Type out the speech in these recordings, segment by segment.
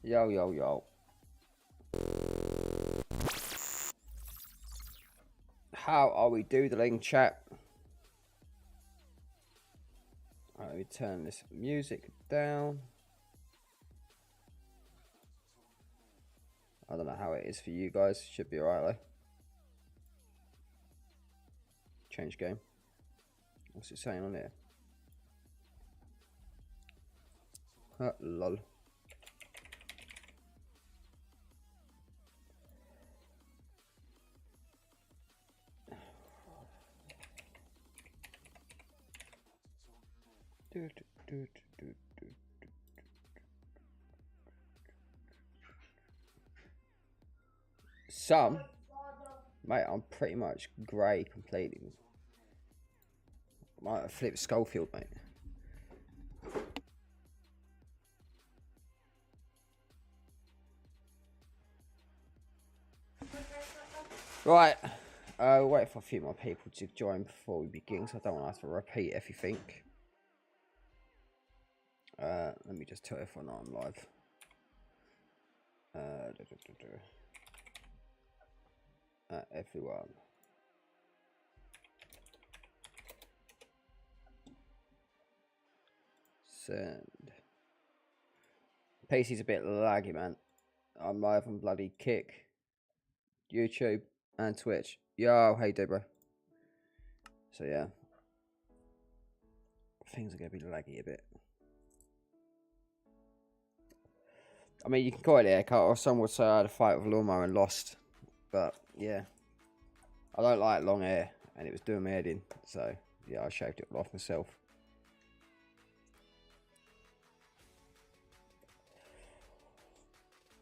Yo, yo, yo. How are we doodling, chat? Alright, let me turn this music down. I don't know how it is for you guys. Should be alright though. Change game. What's it saying on here? Lol. Some, mate, I'm pretty much grey completely. Might have flipped Schofield, mate. Right, wait for a few more people to join before we begin, so I don't want to have to repeat everything. Let me just tell everyone I'm live. Everyone. Send. PC's a bit laggy, man. I'm live on bloody Kick, YouTube, and Twitch. Yo, hey, bro. So yeah, things are gonna be laggy a bit. I mean, you can call it a haircut, or some would say I had a fight with a lawnmower and lost. But yeah, I don't like long hair, and it was doing my head in. So yeah, I shaved it off myself.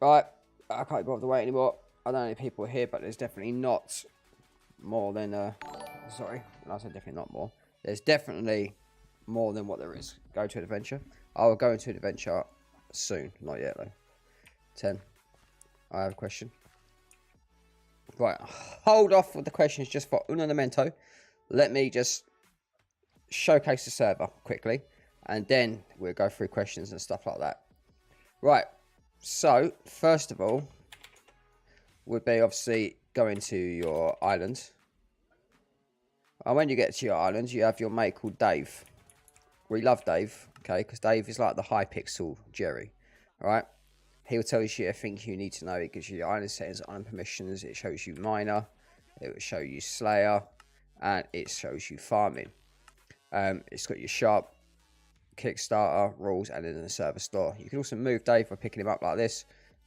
Right, I can't be bothered to wait anymore. I don't know if people are here, but there's definitely not more than sorry, I said definitely not more. There's definitely more than what there is. Go to an adventure. I will go into an adventure soon. Not yet though. 10. I have a question. Right, hold off with the questions just for un momento. Let me just showcase the server quickly, and then we'll go through questions and stuff like that. Right, so first of all would be obviously going to your island. And when you get to your island, you have your mate called Dave. We love Dave, okay, because Dave is like the Hypixel Jerry, all right? He will tell you everything you need to know. It gives you the island settings, island permissions. It shows you miner. It will show you slayer. And it shows you farming. It's got your shop, Kickstarter, rules, and then the server store. You can also move Dave by picking him up like this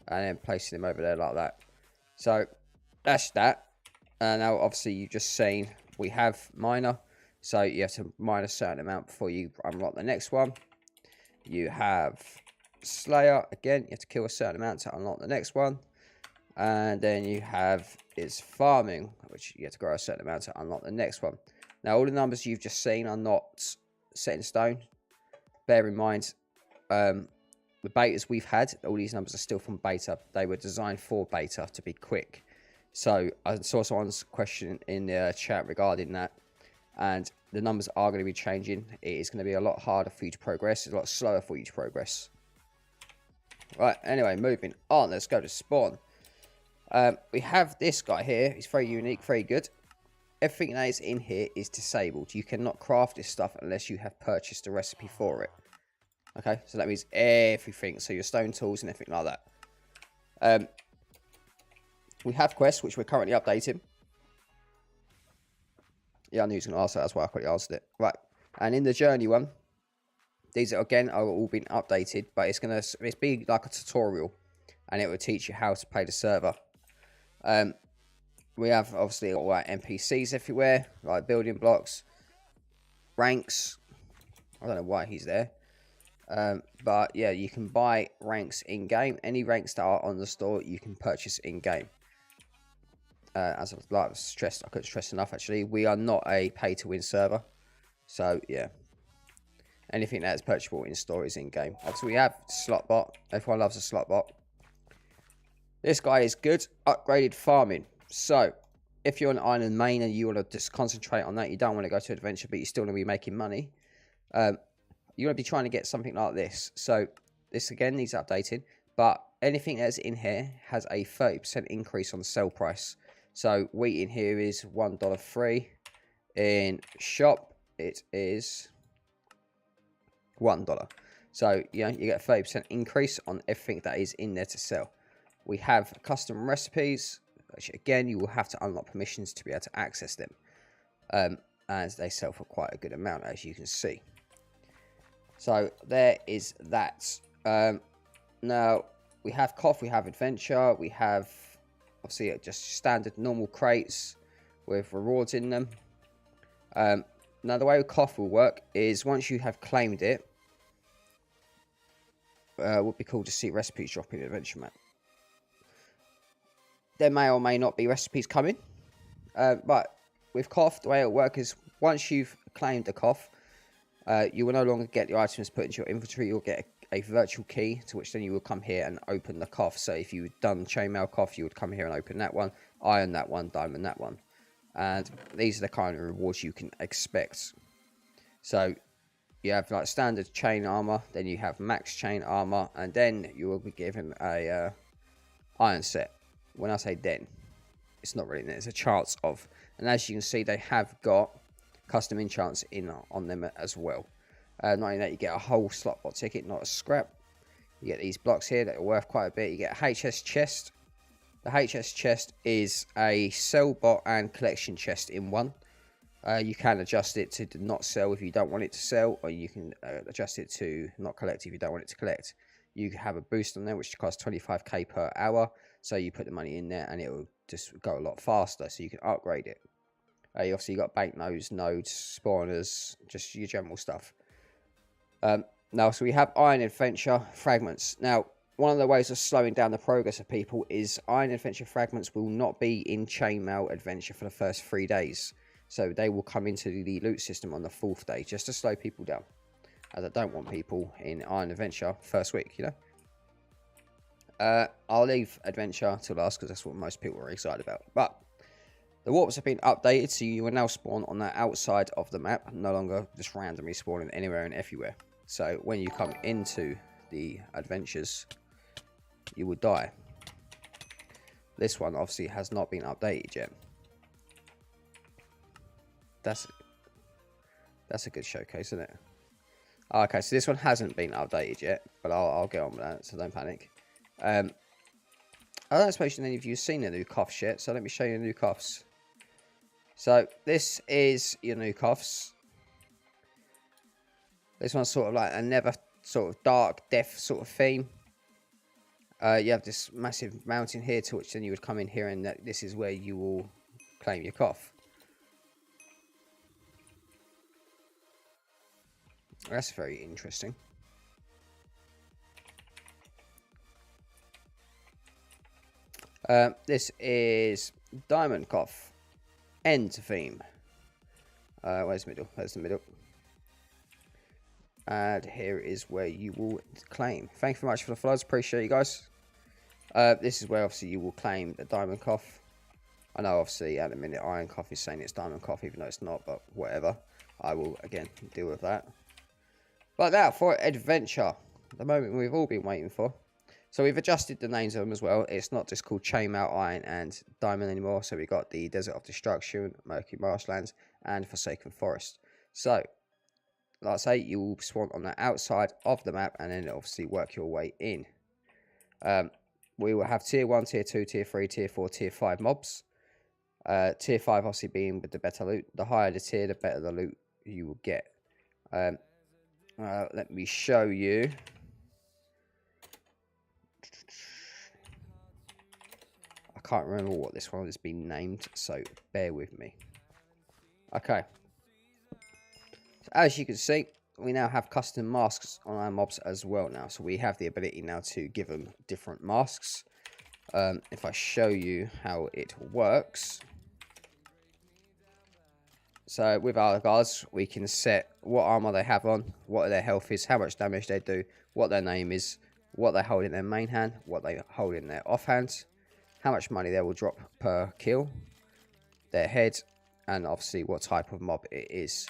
and then placing him over there like that. So that's that. And now obviously you've just seen we have miner. So you have to mine a certain amount before you unlock the next one. You have slayer. Again, you have to kill a certain amount to unlock the next one. And then you have is farming, which you have to grow a certain amount to unlock the next one. Now all the numbers you've just seen are not set in stone. Bear in mind, the betas we've had, all these numbers are still from beta. They were designed for beta to be quick. So I saw someone's question in the chat regarding that, and the numbers are going to be changing. It is going to be a lot harder for you to progress. It's a lot slower for you to progress. Right, anyway, moving on. Let's go to spawn. We have this guy here. He's very unique, very good. Everything that is in here is disabled. You cannot craft this stuff unless you have purchased a recipe for it. Okay, so that means everything. So your stone tools and everything like that. We have quests, which we're currently updating. Yeah, I knew he was going to ask that. That's why I quickly answered it. Right, and in the journey one, these are, again, are all been updated, but it's be like a tutorial, and it will teach you how to play the server. We have obviously all our NPCs everywhere, like building blocks, ranks. I don't know why he's there, but yeah, you can buy ranks in game. Any ranks that are on the store, you can purchase in game. As I stressed, I couldn't stress enough. Actually, we are not a pay-to-win server, so yeah. Anything that is purchasable in store is in game. Obviously, we have slot bot. Everyone loves a slot bot. This guy is good. Upgraded farming. So, if you're an island main and you want to just concentrate on that, you don't want to go to adventure, but you still want to be making money. You want to be trying to get something like this. So, this again needs updating. but anything that's in here has a 30% increase on the sell price. So wheat in here is $1.03. In shop, it is $1. So, you know, you get a 30% increase on everything that is in there to sell. We have custom recipes, which again, you will have to unlock permissions to be able to access them. As they sell for quite a good amount, as you can see. So there is that. Now we have cough, we have adventure, we have obviously just standard normal crates with rewards in them. Now the way cough will work is once you have claimed it, would be cool to see recipes drop in the adventure map. There may or may not be recipes coming, but with cough, the way it'll work is once you've claimed the cough, you will no longer get the items put into your inventory. You'll get a virtual key, to which then you will come here and open the cough. So if you've done chainmail cough, you would come here and open that one, iron that one, diamond that one. And these are the kind of rewards you can expect. So you have like standard chain armor, then you have max chain armor, and then you will be given a iron set. When I say then, it's not really, there's a chance of. And as you can see, they have got custom enchants in on them as well. Not only that, you get a whole slot bot ticket, not a scrap. You get these blocks here that are worth quite a bit. You get a HS chest. The HS chest is a sell bot and collection chest in one. You can adjust it to not sell if you don't want it to sell, or you can adjust it to not collect if you don't want it to collect. You have a boost on there which costs 25k per hour, so you put the money in there and it will just go a lot faster, so you can upgrade it. You obviously got banknotes, nodes, spawners, just your general stuff. Now, so we have Iron Adventure Fragments. Now, one of the ways of slowing down the progress of people is Iron Adventure Fragments will not be in Chainmail Adventure for the first 3 days. So they will come into the loot system on the 4th day, just to slow people down. As I don't want people in Iron Adventure first week, you know. I'll leave Adventure till last, because that's what most people are excited about. But the warps have been updated, so you will now spawn on the outside of the map, no longer just randomly spawning anywhere and everywhere. So when you come into the adventures, you will die. This one obviously has not been updated yet. That's a good showcase, isn't it? Okay, so this one hasn't been updated yet, but I'll get on with that, so don't panic. I don't suppose any of you have seen the new coughs yet, so let me show you the new coughs. So this is your new coughs. This one's sort of like a never sort of dark death sort of theme. You have this massive mountain here, to which then you would come in here, and this is where you will claim your cough. That's very interesting. This is Diamond Cough. End theme. Where's the middle? There's the middle. And here is where you will claim. Thank you very much for the follows. Appreciate you guys. This is where obviously you will claim the Diamond Cough. I know obviously at the minute Iron Cough is saying it's Diamond Cough, even though it's not, but whatever. I will again deal with that. But now for Adventure, the moment we've all been waiting for. So we've adjusted the names of them as well. It's not just called Chainmail, Iron and Diamond anymore. So we've got the Desert of Destruction, Murky Marshlands, and Forsaken Forest. So, like I say, you will spawn on the outside of the map and then obviously work your way in. We will have Tier 1, Tier 2, Tier 3, Tier 4, Tier 5 mobs. Tier 5 obviously being with the better loot. The higher the tier, the better the loot you will get. Let me show you. I can't remember what this one has been named, so bear with me. Okay. So as you can see, we now have custom masks on our mobs as well now. So we have the ability now to give them different masks. If I show you how it works. So with our guards, we can set what armor they have on, what their health is, how much damage they do, what their name is, what they hold in their main hand, what they hold in their offhand, how much money they will drop per kill, their head, and obviously what type of mob it is.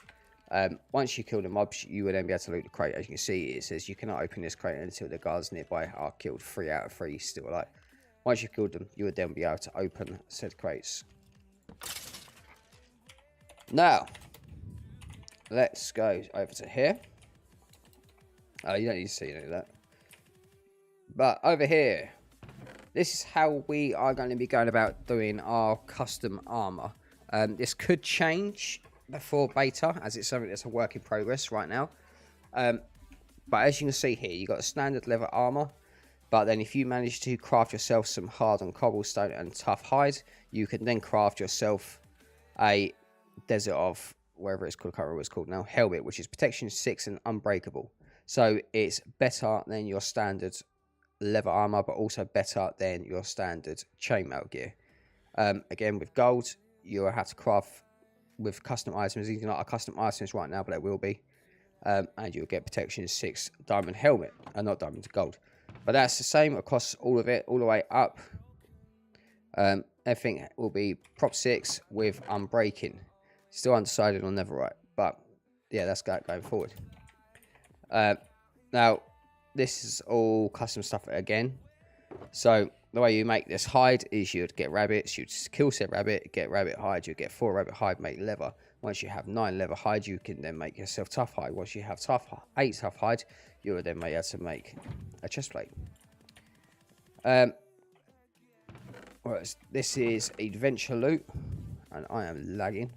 Once you kill the mobs, you will then be able to loot the crate. As you can see, it says you cannot open this crate until the guards nearby are killed. 3 out of 3 still alive. Once you've killed them, you will then be able to open said crates. Now, let's go over to here. Oh, you don't need to see any of that. But over here, this is how we are going to be going about doing our custom armor. This could change before beta, as it's something that's a work in progress right now. But as you can see here, you've got a standard leather armor. But then if you manage to craft yourself some hardened cobblestone and tough hide, you can then craft yourself a Desert of, wherever it's called, I can't remember what it's called now, helmet, which is protection 6 and unbreakable. So it's better than your standard leather armor, but also better than your standard chainmail gear. Again, with gold, you'll have to craft with custom items. These are not custom items right now, but they will be. And you'll get protection 6 diamond helmet, and not diamond gold. But that's the same across all of it, all the way up. Everything will be prop 6 with unbreaking. Still undecided on netherite, but yeah, that's going forward. Now, this is all custom stuff again. So the way you make this hide is you'd get rabbits, you'd kill said rabbit, get rabbit hide, you'd get 4 rabbit hide, make leather. Once you have 9 leather hide, you can then make yourself tough hide. Once you have 8 tough hide, you will then be able to make a chest plate. This is adventure loot, and I am lagging.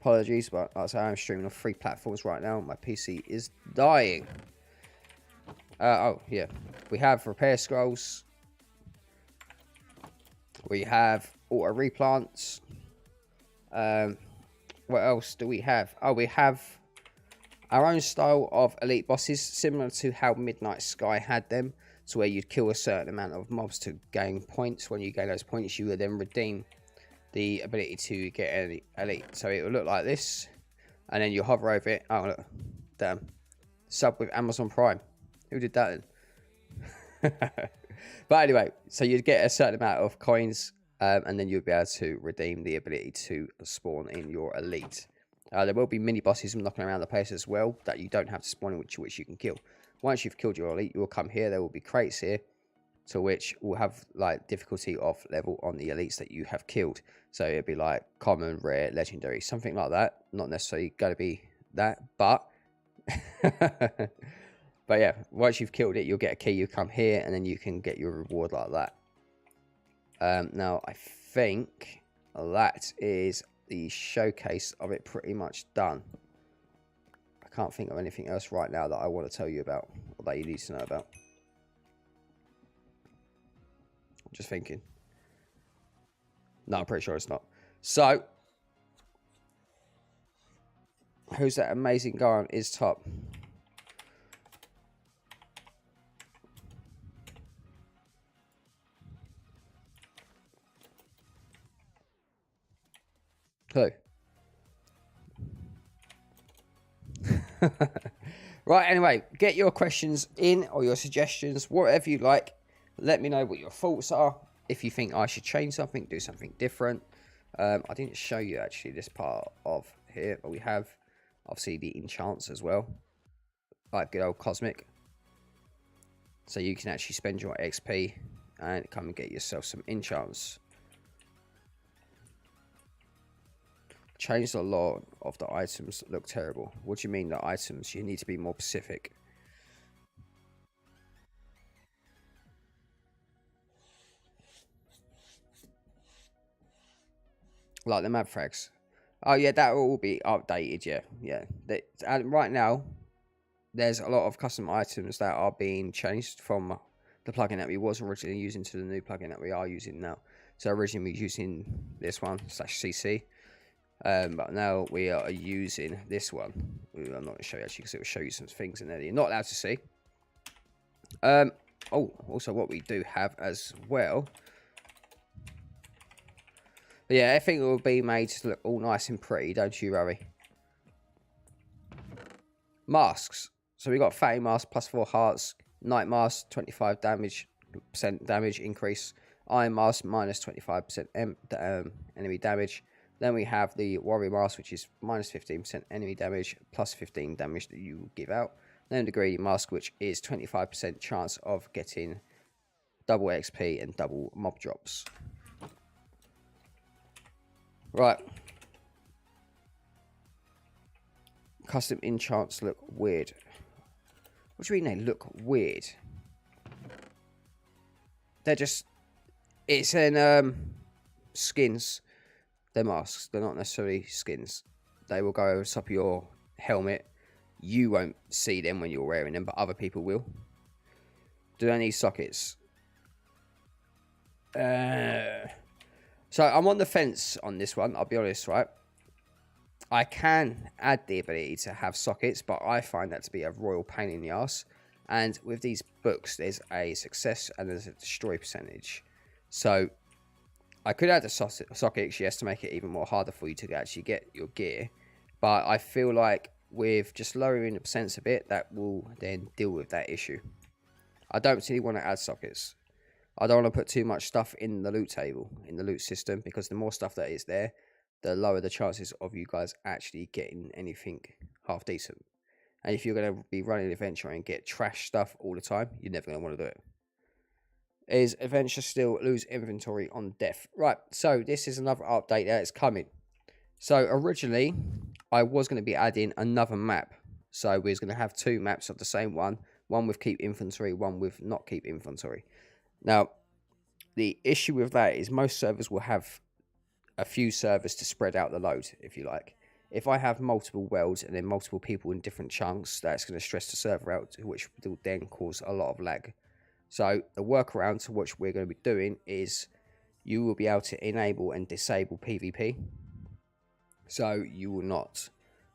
Apologies, but like I say, I'm streaming on 3 platforms right now. My PC is dying. Oh, yeah. We have repair scrolls. We have auto replants. What else do we have? Oh, we have our own style of elite bosses, similar to how Midnight Sky had them, to where you'd kill a certain amount of mobs to gain points. When you gain those points, you would then redeem the ability to get an elite. So it will look like this, and then you hover over it. Oh, look. Damn. Sub with Amazon Prime. Who did that then? But anyway, so you'd get a certain amount of coins, and then you'd be able to redeem the ability to spawn in your elite. There will be mini bosses knocking around the place as well that you don't have to spawn in, which you can kill. Once you've killed your elite, you will come here. There will be crates here, to which will have like difficulty of level on the elites that you have killed. So it'd be like common, rare, legendary, something like that. Not necessarily going to be that, but but yeah, once you've killed it, you'll get a key. You come here, and then you can get your reward like that. Now I think that is the showcase of it pretty much done. I can't think of anything else right now that I want to tell you about, or that you need to know about. Just thinking. No, I'm pretty sure it's not. So, who's that amazing guy on his top? Who? Right, anyway, get your questions in, or your suggestions, whatever you like. Let me know what your thoughts are. If you think I should change something, do something different. I didn't show you actually this part of here, but we have obviously the enchants as well, like good old cosmic. So you can actually spend your XP and come and get yourself some enchants. Changed a lot of the items that look terrible. What do you mean the items? You need to be more specific. Like the map frags. Oh yeah, that will all be updated. Yeah. And right now, there's a lot of custom items that are being changed from the plugin that we was originally using to the new plugin that we are using now. So originally we were using this one /CC, but now we are using this one. I'm not going to show you actually because it will show you some things in there that you're not allowed to see. Oh, also what we do have as well. But yeah, everything will be made to look all nice and pretty, don't you worry. Masks. So we got Fatty Mask plus 4 hearts, Night Mask 25% damage increase, Iron Mask minus 25% enemy damage, Then we have the Warrior Mask, which is minus 15% enemy damage, plus 15 damage that you give out. Then the Greedy Mask, which is 25% chance of getting double XP and double mob drops. Right. Custom enchants look weird. What do you mean they look weird? They're just... It's in skins. They're masks. They're not necessarily skins. They will go over top of your helmet. You won't see them when you're wearing them, but other people will. Do they need sockets? So I'm on the fence on this one. I'll be honest, right? I can add the ability to have sockets, but I find that to be a royal pain in the ass. And with these books, there's a success and there's a destroy percentage. So I could add the sockets, yes, to make it even more harder for you to actually get your gear. But I feel like with just lowering the percents a bit, that will then deal with that issue. I don't particularly want to add sockets. I don't want to put too much stuff in the loot table, in the loot system, because the more stuff that is there, the lower the chances of you guys actually getting anything half decent. And if you're going to be running an adventure and get trash stuff all the time, you're never going to want to do it. Is adventure still lose inventory on death? Right, so this is another update that is coming. So originally, I was going to be adding another map. So we was going to have two maps of the same one with keep inventory, one with not keep inventory. Now, the issue with that is most servers will have a few servers to spread out the load, if you like. If I have multiple worlds and then multiple people in different chunks, that's going to stress the server out, which will then cause a lot of lag. So the workaround to which we're going to be doing is you will be able to enable and disable PvP. So you will not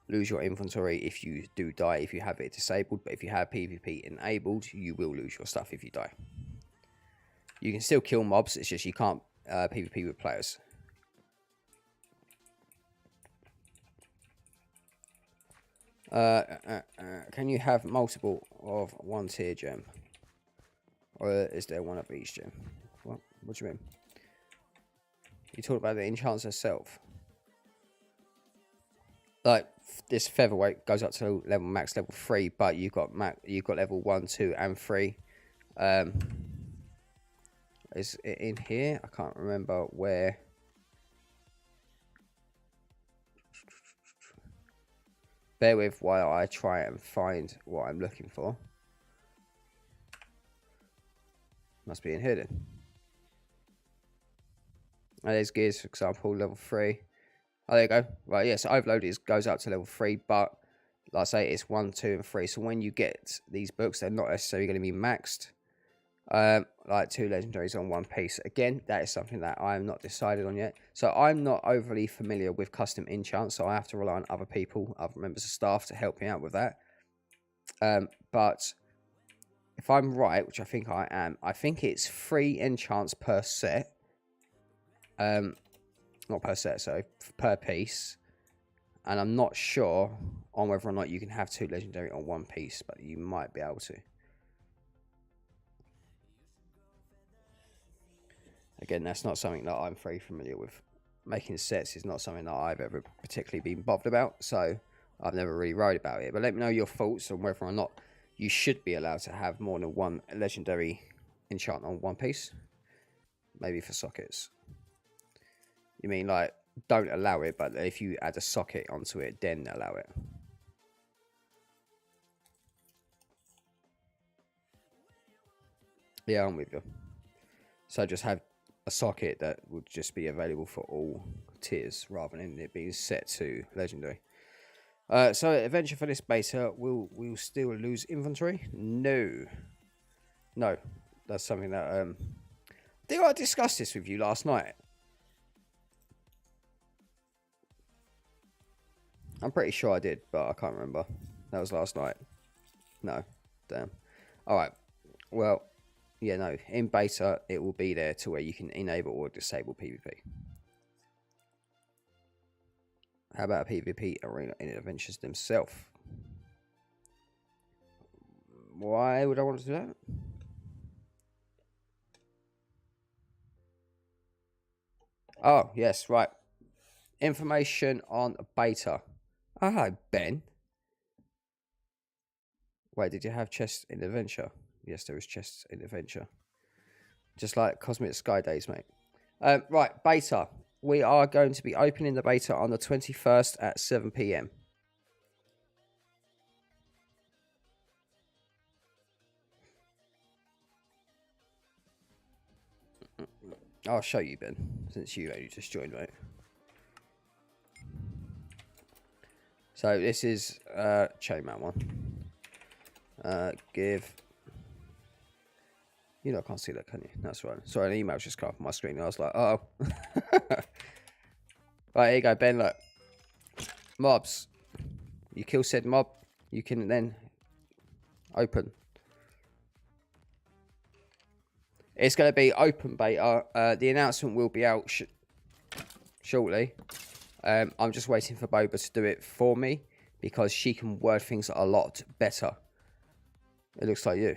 lose your inventory if you do die, if you have it disabled. But if you have PvP enabled, you will lose your stuff if you die. You can still kill mobs, it's just you can't PvP with players. Can you have multiple of one tier gem? Or is there one of each gem? What do you mean? You talk about the enchants herself. Like this featherweight goes up to max level 3, but you've got level 1, 2, and 3. Is it in here? I can't remember where. Bear with while I try and find what I'm looking for. Must be in here then. Oh, there's gears, for example, level 3. Oh, there you go. Right, yeah, so overload goes up to level 3, but like I say, it's 1, 2, and 3. So when you get these books, they're not necessarily going to be maxed. Like 2 legendaries on one piece. Again, that is something that I'm not decided on yet. So I'm not overly familiar with custom enchants, so I have to rely on other people, other members of staff to help me out with that. But if I'm right, which I think I am, I think it's 3 enchants per set. Not per set, so per piece. And I'm not sure on whether or not you can have 2 legendary on one piece, but you might be able to. Again, that's not something that I'm very familiar with. Making sets is not something that I've ever particularly been bothered about, so I've never really worried about it. But let me know your thoughts on whether or not you should be allowed to have more than 1 legendary enchant on one piece. Maybe for sockets. You mean like, don't allow it, but if you add a socket onto it, then allow it. Yeah, I'm with you. So just have a socket that would just be available for all tiers rather than it being set to legendary. So adventure for this beta, will still lose inventory? No, that's something that did I discuss this with you last night? I'm pretty sure I did, but I can't remember. That was last night. No, damn. All right, well. Yeah, no, in beta, it will be there to where you can enable or disable PvP. How about a PvP arena in adventures themselves? Why would I want to do that? Oh, yes, right. information on beta. Oh, hello, Ben. Wait, did you have chests in Adventure? Yes, there was chests in Adventure. Just like Cosmic Sky Days, mate. Right, beta. We are going to be opening the beta on the 21st at 7 PM. I'll show you, Ben, since you only just joined, mate. So this is Chainman one. Give. You know, I can't see that, can you? That's right. Sorry, an email's just come up on my screen. And I was like, oh. Right, here you go, Ben. Look, mobs. You kill said mob, you can then open. It's going to be open beta. The announcement will be out shortly. I'm just waiting for Boba to do it for me because she can word things a lot better. It looks like you.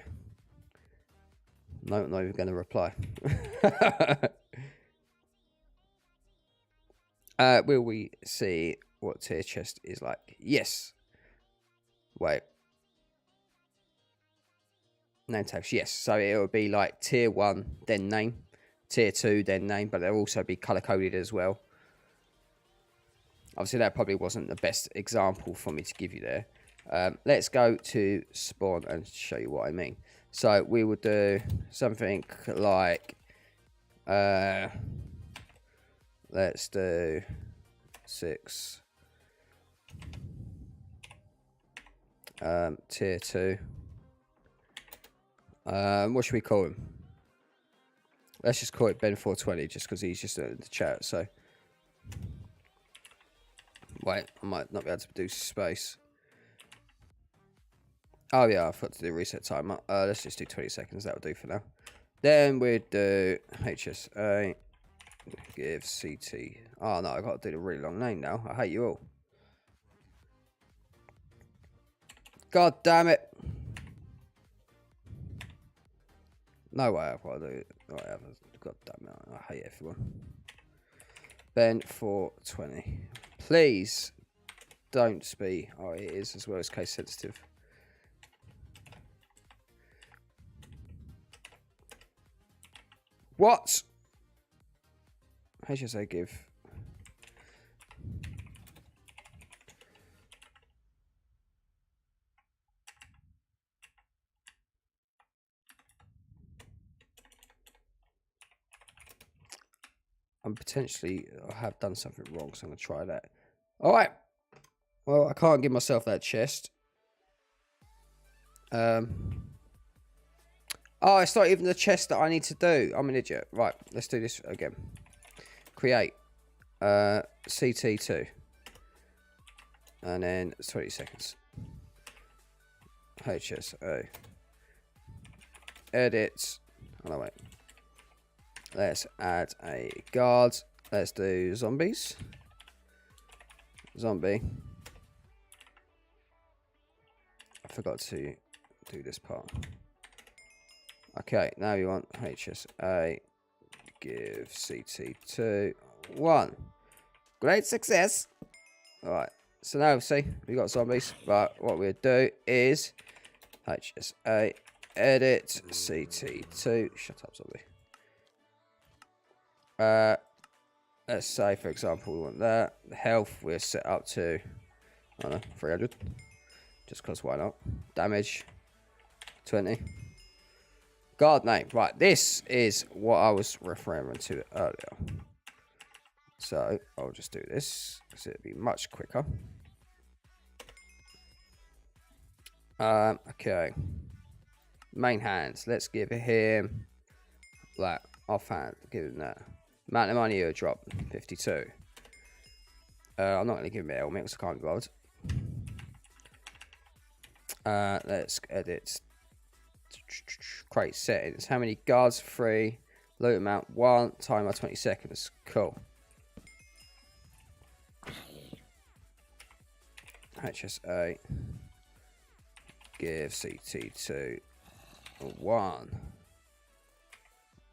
No, not even going to reply. Will we see what tier chest is like? Yes. Wait. Name tags, yes. So it will be like tier 1, then name. Tier 2, then name. But they'll also be color-coded as well. Obviously, that probably wasn't the best example for me to give you there. Let's go to spawn and show you what I mean. So we would do something like... let's do 6. Tier 2. What should we call him? Let's just call it Ben420 just because he's just in the chat. So, wait, I might not be able to do space. Oh yeah, I forgot to do reset timer. Let's just do 20 seconds. That'll do for now. Then we'd do HSA. Give CT. Oh no, I got to do the really long name now. I hate you all. God damn it. No way I've got to do it. God damn it. I hate everyone. Ben420. Please don't be. Oh, it is as well as case sensitive. What? HSA give. I have done something wrong, so I'm going to try that. Alright. Well, I can't give myself that chest. Oh, it's not even the chest that I need to do. I'm an idiot. Right, let's do this again. Create. CT2. And then 20 seconds. HSO. Edit. Oh, no, wait. Let's add a guard. Let's do zombies. Zombie. I forgot to do this part. Okay, now you want HSA. Give CT2 1. Great success. Alright, so now see, we got zombies. But what we'll do is HSA edit CT2. Shut up, zombie. Let's say, for example, we want that. The health we're set up to, I don't know, 300. Just because why not? Damage, 20. Guard name. Right, this is what I was referring to earlier. So, I'll just do this, because it'll be much quicker. Okay. Main hands. Let's give him, like, offhand. Give him that. Amount of money he'll drop, 52. I'm not going to give him a helmet because I can't be bothered. Let's edit. Crate settings. How many guards? 3. Loot amount 1. Timer 20 seconds. Cool. HSA. Give CT2 1.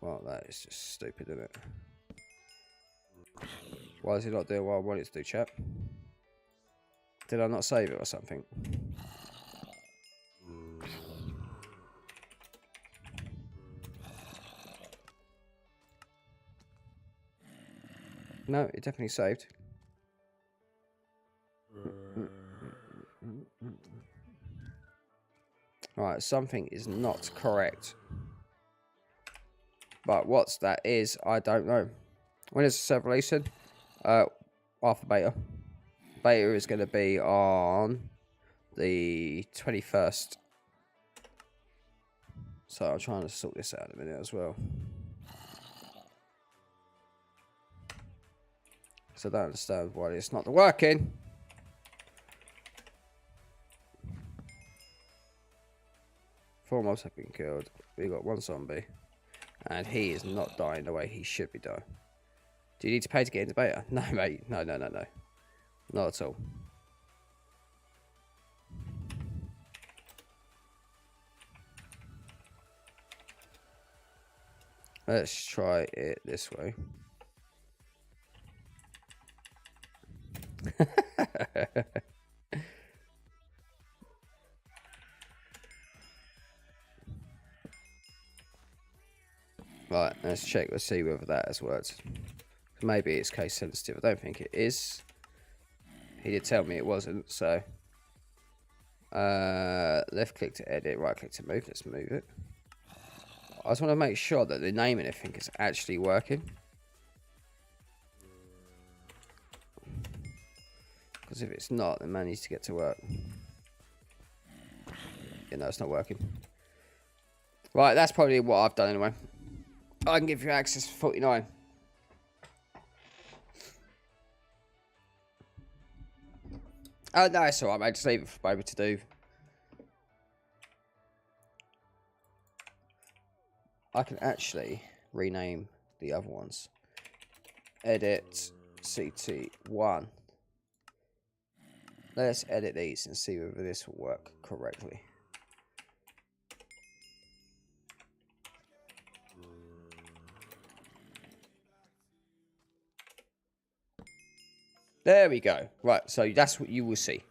Well, that is just stupid, isn't it? Why is it not doing what I want it to do, chap? Did I not save it or something? No, it definitely saved. Right, something is not correct. But what's that is, I don't know. When is the server releasing? Alpha beta. Beta is going to be on the 21st. So I'm trying to sort this out in a minute as well. So I don't understand why it's not working. Four mobs have been killed. We got one zombie. And he is not dying the way he should be dying. Do you need to pay to get into beta? No, mate. No. Not at all. Let's try it this way. Right, let's check. Let's see whether that has worked. Maybe it's case sensitive. I don't think it is. He did tell me it wasn't, so. Left click to edit, right click to move. Let's move it. I just want to make sure that the name and everything is actually working. Because if it's not, then man needs to get to work. Yeah, no, it's not working. Right, that's probably what I've done anyway. I can give you access for 49. Oh, no, it's alright, mate. Just leave it for Baby to do. I can actually rename the other ones. Edit CT1. Let's edit these and see whether this will work correctly. There we go. Right, so that's what you will see.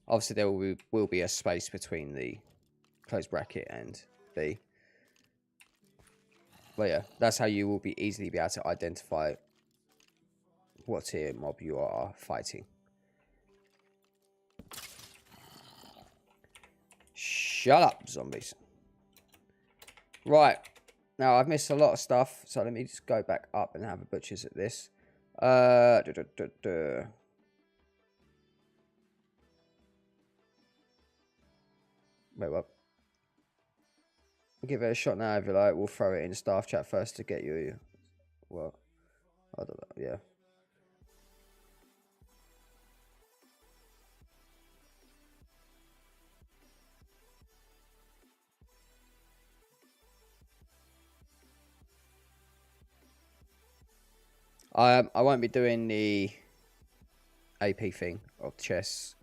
Obviously, there will be a space between the closed bracket and the... But yeah, that's how you will be easily be able to identify what tier mob you are fighting. Shut up, zombies. Right. Now, I've missed a lot of stuff, so let me just go back up and have a butcher's at this. Wait, what? Give it a shot now if you like. We'll throw it in staff chat first to get you. Well, I don't know. Yeah. I won't be doing the AP thing of chests.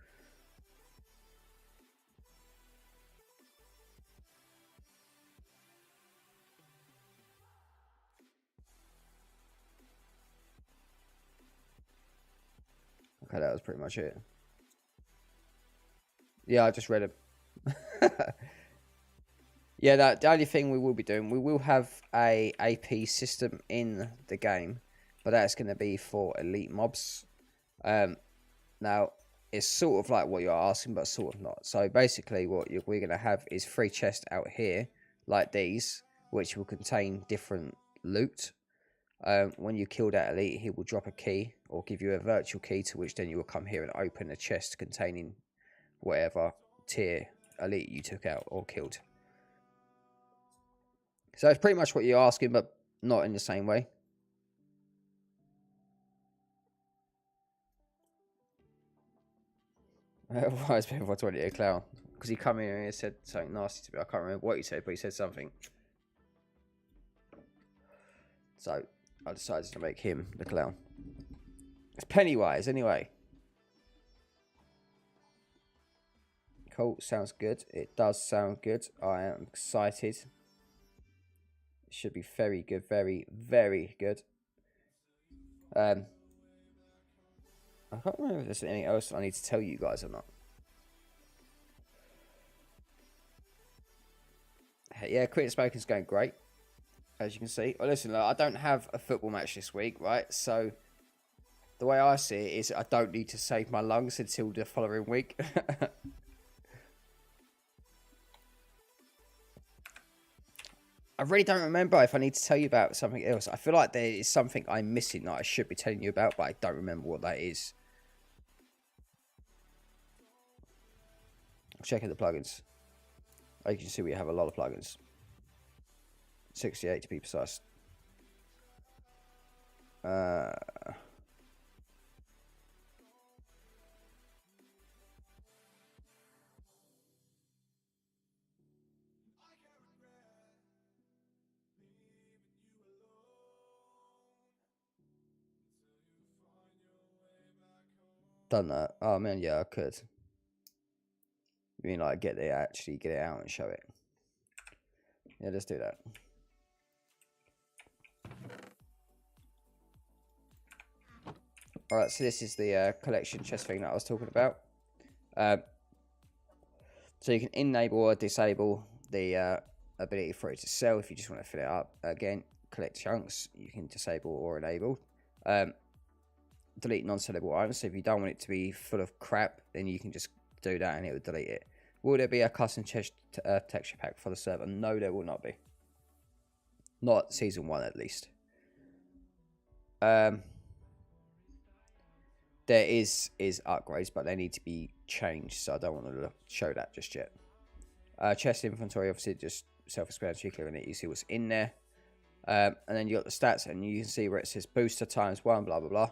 Okay, that was pretty much it. Yeah, I just read it. Yeah, the only thing we will be doing, we will have a AP system in the game, but that's going to be for elite mobs. Now, it's sort of like what you're asking, but sort of not. So basically, what we're going to have is 3 chests out here, like these, which will contain different loot. When you kill that elite, he will drop a key or give you a virtual key, to which then you will come here and open a chest containing whatever tier elite you took out or killed. So it's pretty much what you're asking, but not in the same way. Why is been 420 a clown? Because he come in and he said something nasty to me. I can't remember what he said, but he said something. So I decided to make him the clown. It's Pennywise, anyway. Cool, sounds good. It does sound good. I am excited. It should be very good, very, very good. I can't remember if there's anything else I need to tell you guys or not. Yeah, quitting smoking's going great, as you can see. Well, listen, I don't have a football match this week, right? So the way I see it is I don't need to save my lungs until the following week. I really don't remember if I need to tell you about something else. I feel like there is something I'm missing that I should be telling you about, but I don't remember what that is. Checking the plugins. Oh, you can see we have a lot of plugins. 68 to be precise. Done that. Oh man, yeah, I could. You mean like actually get it out and show it? Yeah, let's do that. Alright, so this is the collection chest thing that I was talking about. So you can enable or disable the ability for it to sell if you just want to fill it up. Again, collect chunks, you can disable or enable. Delete non-sellable items, so if you don't want it to be full of crap, then you can just do that and it will delete it. Will there be a custom texture pack for the server? No, there will not be. Not season 1 at least. There is upgrades, but they need to be changed, so I don't want to show that just yet. Chest inventory, obviously just self-explanatory, clearing it, you see what's in there. And then you got the stats, and you can see where it says booster ×1, blah blah blah.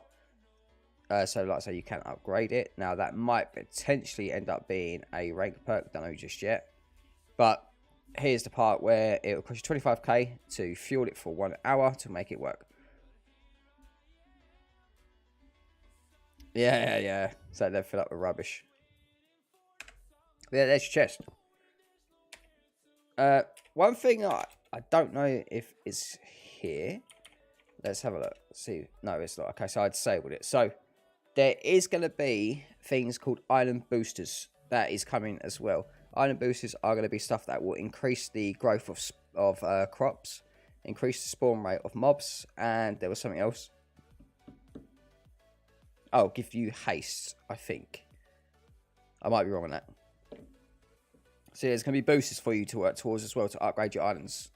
So like I say, you can upgrade it. Now that might potentially end up being a rank perk, don't know just yet. But here's the part where it will cost you 25k to fuel it for 1 hour to make it work. Yeah. So they fill up with rubbish. Yeah, there's your chest. One thing I don't know if it's here. Let's have a look. See, no, it's not. Okay, so I disabled it. So there is going to be things called island boosters that is coming as well. Island boosters are going to be stuff that will increase the growth of crops, increase the spawn rate of mobs, and there was something else. Oh, give you haste, I think. I might be wrong on that. So there's going to be boosters for you to work towards as well to upgrade your islands.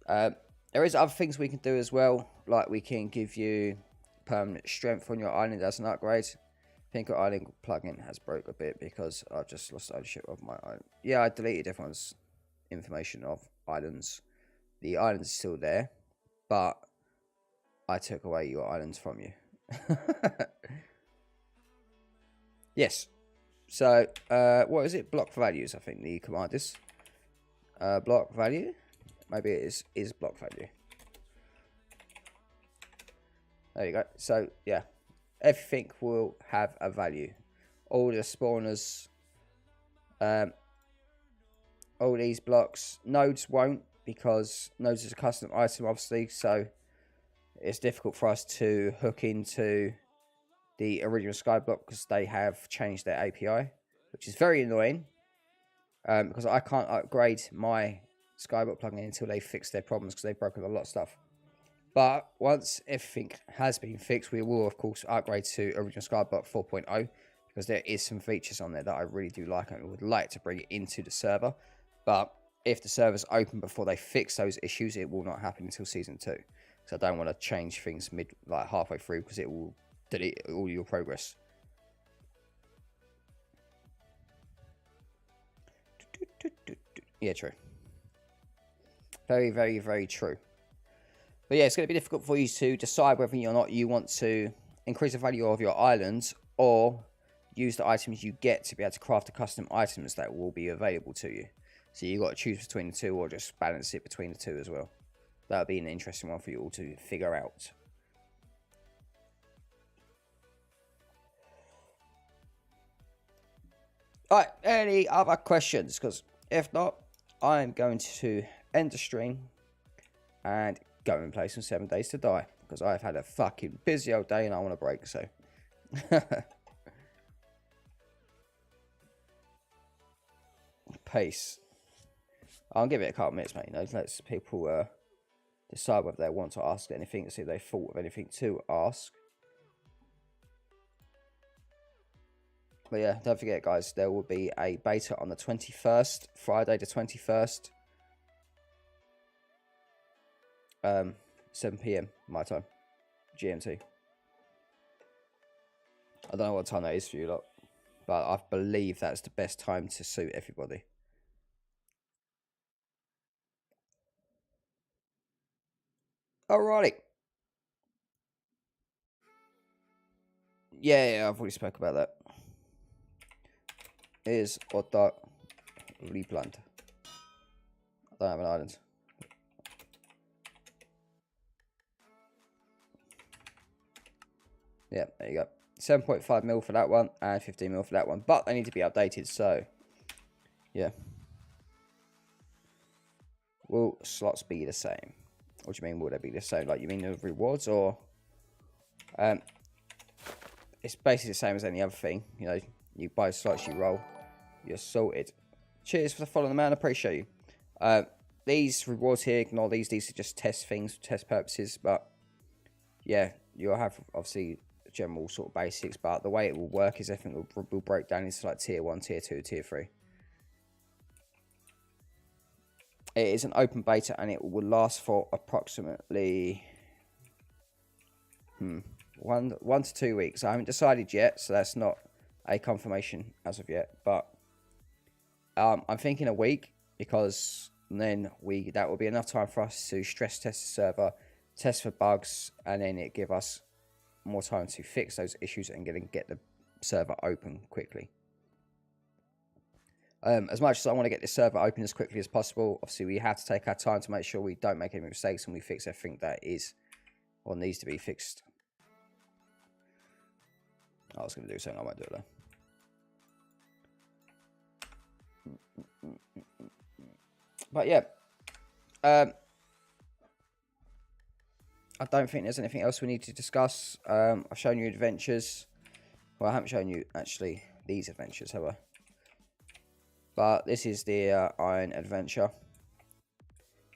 There is other things we can do as well. Like we can give you permanent strength on your island as an upgrade. I think our island plugin has broke a bit because I've just lost ownership of my island. Yeah, I deleted everyone's information of islands. The island's still there, but I took away your islands from you. Yes. So, what is it? Block values, I think the command is. Block value. Maybe it is block value. There you go. So, yeah. Everything will have a value. All the spawners. All these blocks. Nodes won't, because nodes is a custom item, obviously. So, it's difficult for us to hook into the original Skyblock because they have changed their API, which is very annoying. Because I can't upgrade my Skyblock plugin until they fix their problems because they've broken a lot of stuff. But once everything has been fixed, we will of course upgrade to original Skyblock 4.0 because there is some features on there that I really do like and would like to bring it into the server. But if the server's open before they fix those issues, it will not happen until season 2. So I don't want to change things halfway through because it will delete all your progress. Yeah, true. Very, very, very true. But yeah, it's going to be difficult for you to decide whether or not you want to increase the value of your islands or use the items you get to be able to craft the custom items that will be available to you. So you've got to choose between the two or just balance it between the two as well. That'll be an interesting one for you all to figure out. Alright, any other questions? Because if not, I'm going to end the stream and go and play some 7 Days to Die. Because I've had a fucking busy old day and I want a break, so. Pace. I'll give it a couple of minutes, mate. You know, let people decide whether they want to ask anything, see if they thought of anything to ask. But yeah, don't forget, guys, there will be a beta on the 21st, Friday the 21st. 7 PM my time, GMT. I don't know what time that is for you lot, but I believe that's the best time to suit everybody. Alrighty. Yeah, I've already spoke about that. Is Otta replant? I don't have an island. Yeah, there you go. 7.5 mil for that one and 15 mil for that one, but they need to be updated. So, yeah. Will slots be the same? What do you mean? Will they be the same? Like, you mean the rewards, or it's basically the same as any other thing. You know, you buy slots, you roll, you're sorted. Cheers for following the man. I appreciate you. These rewards here, ignore these. These are just test things, test purposes. But yeah, you'll have obviously general sort of basics. But the way it will work is everything will break down into like tier 1, tier 2, tier 3. It is an open beta and it will last for approximately 1 to 2 weeks. I haven't decided yet, so that's not a confirmation as of yet. But I'm thinking a week, because then that will be enough time for us to stress test the server, test for bugs, and then it give us more time to fix those issues and get the server open quickly. As much as I want to get this server open as quickly as possible, obviously we have to take our time to make sure we don't make any mistakes and we fix everything that is or needs to be fixed. I was going to do something, I won't do it though. But yeah, I don't think there's anything else we need to discuss. I've shown you adventures. Well, I haven't shown you actually these adventures, have I? But this is the Iron Adventure.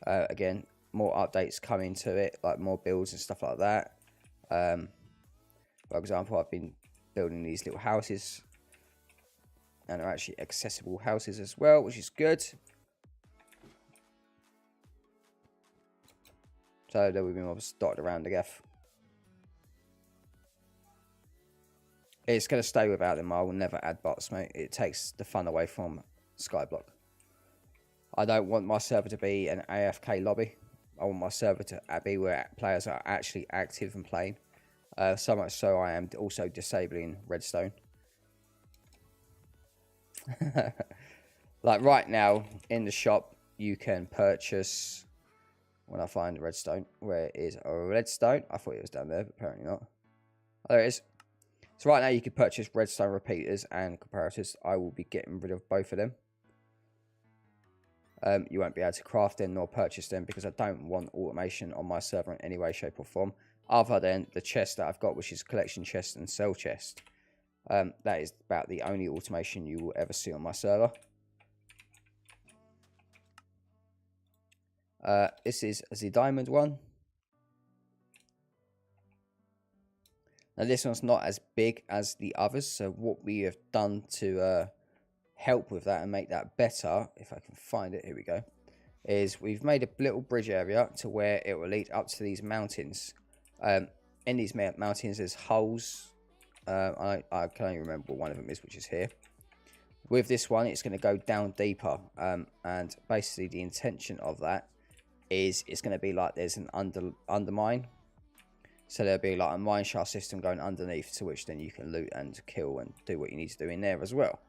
Again, more updates coming to it, like more builds and stuff like that. For example, I've been building these little houses, and they're actually accessible houses as well, which is good. So there will be more dotted around the gaff. It's going to stay without them. I will never add bots, mate. It takes the fun away from Skyblock. I don't want my server to be an AFK lobby. I want my server to be where players are actually active and playing. So much so I am also disabling redstone. Like right now in the shop you can purchase, when I find redstone, where is a redstone? I thought it was down there, but apparently not. Oh, there it is. So right now you can purchase redstone repeaters and comparators. I will be getting rid of both of them. You won't be able to craft them nor purchase them because I don't want automation on my server in any way, shape or form, other than the chest that I've got, which is collection chest and sell chest. That is about the only automation you will ever see on my server. This is the diamond one. Now this one's not as big as the others, so what we have done to help with that and make that better, if I can find it, here we go, is we've made a little bridge area to where it will lead up to these mountains. In these mountains there's holes. I can only remember what one of them is, which is here. With this one it's going to go down deeper, and basically the intention of that is it's going to be like there's an undermine. So there'll be like a mine shaft system going underneath, to which then you can loot and kill and do what you need to do in there as well.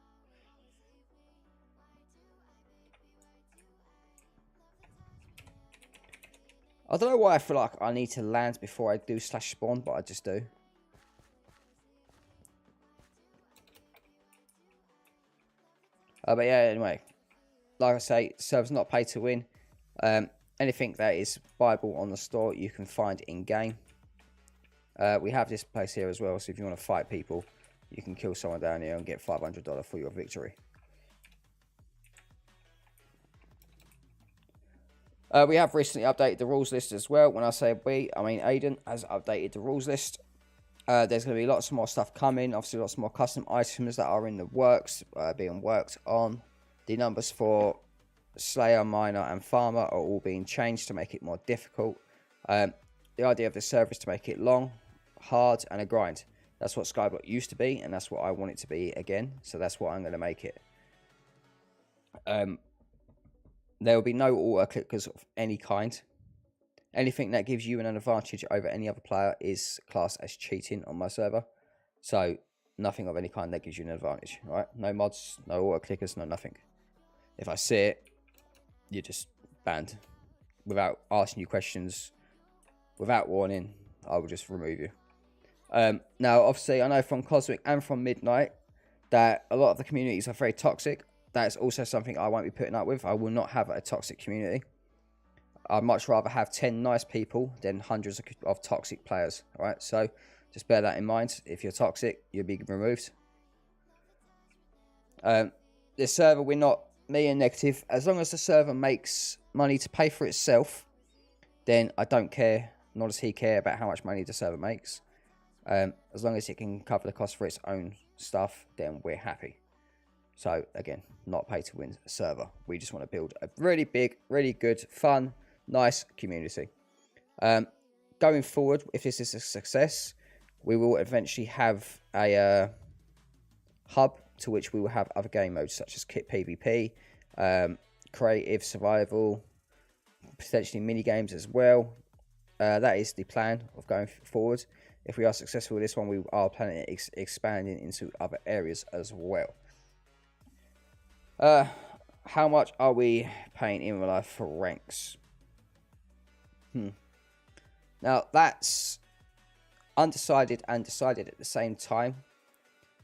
I don't know why I feel like I need to land before I do slash spawn, but I just do. But yeah, anyway, like I say, server's not pay to win. anything that is buyable on the store, you can find in-game. We have this place here as well, so if you want to fight people, you can kill someone down here and get $500 for your victory. We have recently updated the rules list as well. When I say we, I mean Aiden has updated the rules list. There's going to be lots more stuff coming. Obviously, lots more custom items that are in the works, being worked on. The numbers for Slayer, Miner, and Farmer are all being changed to make it more difficult. The idea of the server is to make it long, hard, and a grind. That's what Skyblock used to be, and that's what I want it to be again. So that's what I'm going to make it. There will be no auto-clickers of any kind. Anything that gives you an advantage over any other player is classed as cheating on my server. So, nothing of any kind that gives you an advantage, right? No mods, no auto-clickers, no nothing. If I see it, you're just banned. Without asking you questions, without warning, I will just remove you. Now, obviously, I know from Cosmic and from Midnight that a lot of the communities are very toxic. That's also something I won't be putting up with. I will not have a toxic community. I'd much rather have 10 nice people than hundreds of toxic players. All right, so just bear that in mind. If you're toxic, you'll be removed. This server, we're not me and negative. As long as the server makes money to pay for itself, then I don't care. Nor does he care about how much money the server makes. As long as it can cover the cost for its own stuff, then we're happy. So, again, not pay to win server. We just want to build a really big, really good, fun, nice community. Going forward, if this is a success, we will eventually have a hub to which we will have other game modes such as kit PvP, creative, survival, potentially mini games as well. That is the plan of going forward. If we are successful with this one, we are planning expanding into other areas as well. How much are we paying in real life for ranks? Now, that's undecided and decided at the same time.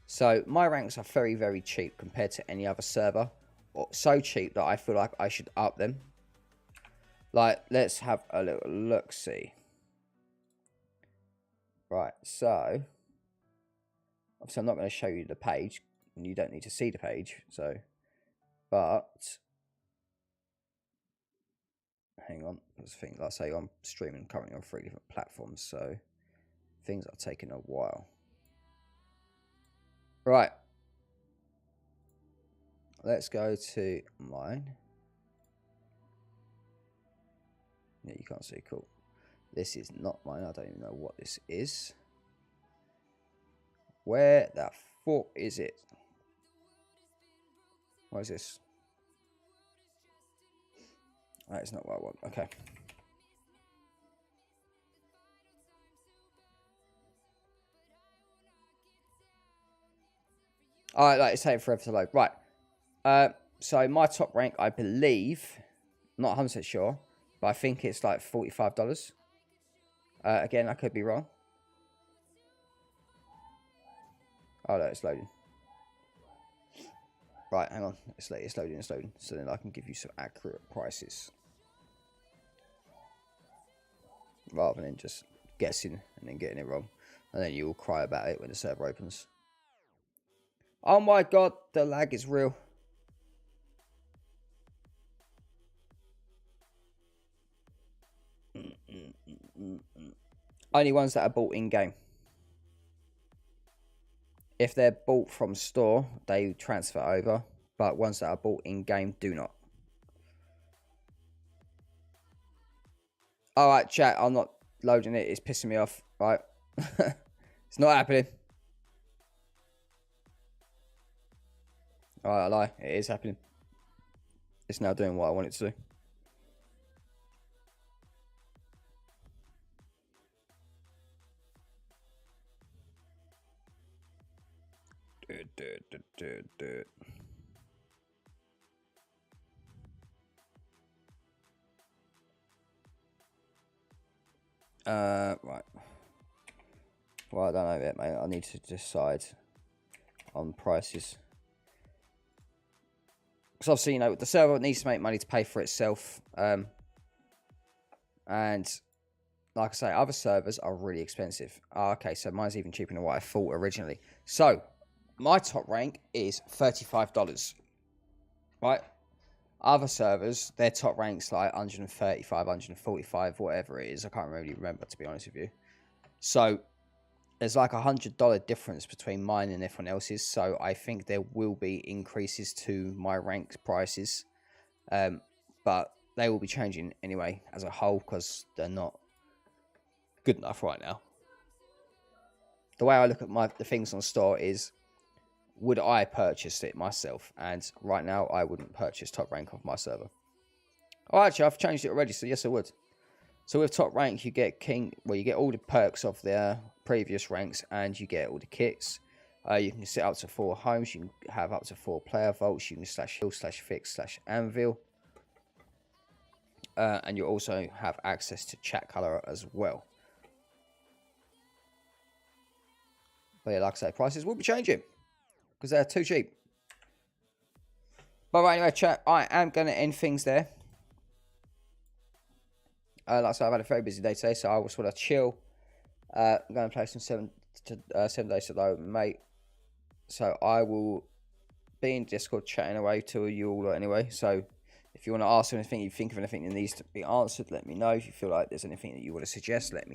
So, my ranks are very, very cheap compared to any other server. So cheap that I feel like I should up them. Like, let's have a little look-see. Right, so... obviously, I'm not going to show you the page. And you don't need to see the page, so... but... hang on. There's a thing, like I say, I'm streaming currently on 3 different platforms, so... things are taking a while. Right. Let's go to mine. Yeah, you can't see. Cool. This is not mine. I don't even know what this is. Where the fuck is it? What is this? That is not what I want. Okay. Alright, like it's taking forever to load. Right. So my top rank, I believe, not 100% sure, but I think it's like $45. Again, I could be wrong. Oh, no, it's loading. Right, hang on. It's loading, so then I can give you some accurate prices. Rather than just guessing and then getting it wrong. And then you will cry about it when the server opens. Oh my god, the lag is real. Only ones that are bought in-game. If they're bought from store, they transfer over. But ones that are bought in-game do not. Alright, chat, I'm not loading it. It's pissing me off. Right. It's not happening. Alright, I lie. It is happening. It's now doing what I want it to do. Right. Well, I don't know yet, mate. I need to decide on prices. Because obviously, you know, the server needs to make money to pay for itself. And like I say, other servers are really expensive. Oh, okay, so mine's even cheaper than what I thought originally. So, my top rank is $35. Right? Other servers, their top rank's like 135, 145, whatever it is. I can't really remember, to be honest with you. So, there's like $100 difference between mine and everyone else's. So, I think there will be increases to my rank prices. But they will be changing anyway as a whole because they're not good enough right now. The way I look at the things on store is, would I purchase it myself? And right now, I wouldn't purchase top rank off my server. Oh, actually, I've changed it already, so yes, I would. So with top rank, you get king. Well, you get all the perks of their previous ranks, and you get all the kits. You can set up to 4 homes. You can have up to 4 player vaults. You can /heal, /fix, /anvil. And you also have access to chat color as well. But yeah, like I say, prices will be changing because they're too cheap. But right, anyway, chat, I am going to end things there. Like I said, I've had a very busy day today, so I will sort of chill. I'm going to play some 7 Days to Die, mate. So I will be in Discord chatting away to you all anyway. So if you want to ask anything, you think of anything that needs to be answered, let me know. If you feel like there's anything that you want to suggest, let me know.